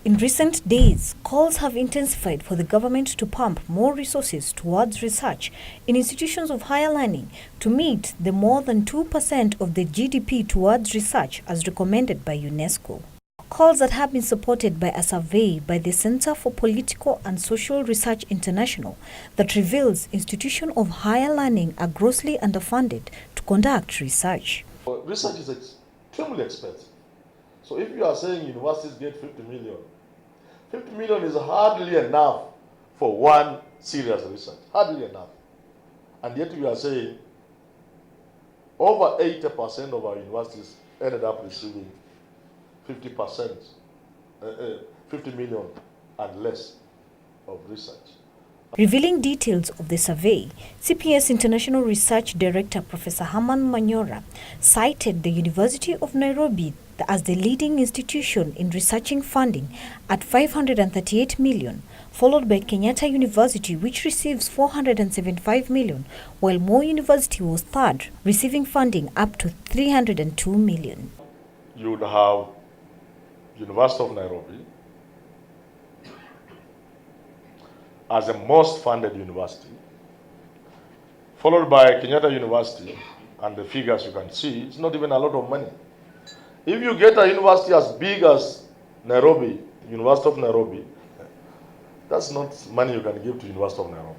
In recent days, calls have intensified for the government to pump more resources towards research in institutions of higher learning to meet the more than 2% of the GDP towards research as recommended by UNESCO. Calls that have been supported by a survey by the Center for Political and Social Research International that reveals institutions of higher learning are grossly underfunded to conduct research. Research is extremely expensive. So if you are saying universities get 50 million is hardly enough for one serious research, hardly enough. And yet we are saying over 80% of our universities ended up receiving 50%, 50 million and less of research. Revealing details of the survey, CPS International Research Director Professor Herman Manyora cited the University of Nairobi as the leading institution in researching funding at 538 million, followed by Kenyatta University, which receives 475 million, while Moi University was third, receiving funding up to 302 million. You would have University of Nairobi as the most funded university, followed by Kenyatta University, and the figures you can see, it's not even a lot of money. If you get a university as big as Nairobi, University of Nairobi, that's not money you can give to University of Nairobi.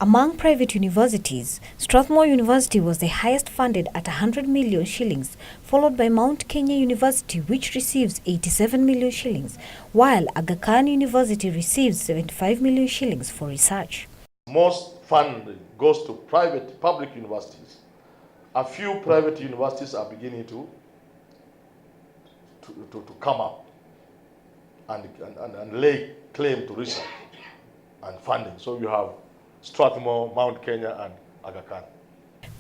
Among private universities, Strathmore University was the highest funded at 100 million shillings, followed by Mount Kenya University, which receives 87 million shillings, while Gov't University receives 75 million shillings for research. Most funding goes to public universities. A few private universities are beginning to come up and lay claim to research and funding. So you have Strathmore, Mount Kenya, and Gov't.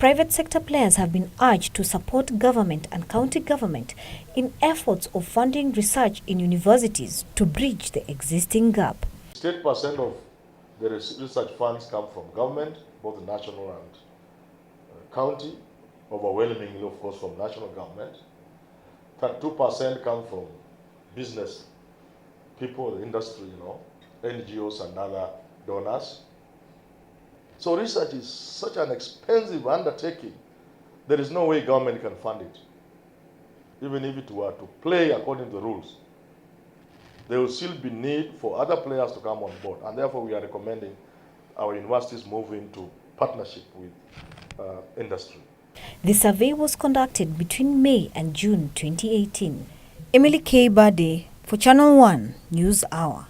Private sector players have been urged to support government and county government in efforts of funding research in universities to bridge the existing gap. 8% of the research funds come from government, both national and county, overwhelmingly, of course, from national government. 32% come from business people, the industry, NGOs and other donors. So research is such an expensive undertaking. There is no way government can fund it. Even if it were to play according to the rules, there will still be need for other players to come on board. And therefore we are recommending our universities move into partnership with industry. The survey was conducted between May and June 2018. Emily K. Bade for Channel 1 News Hour.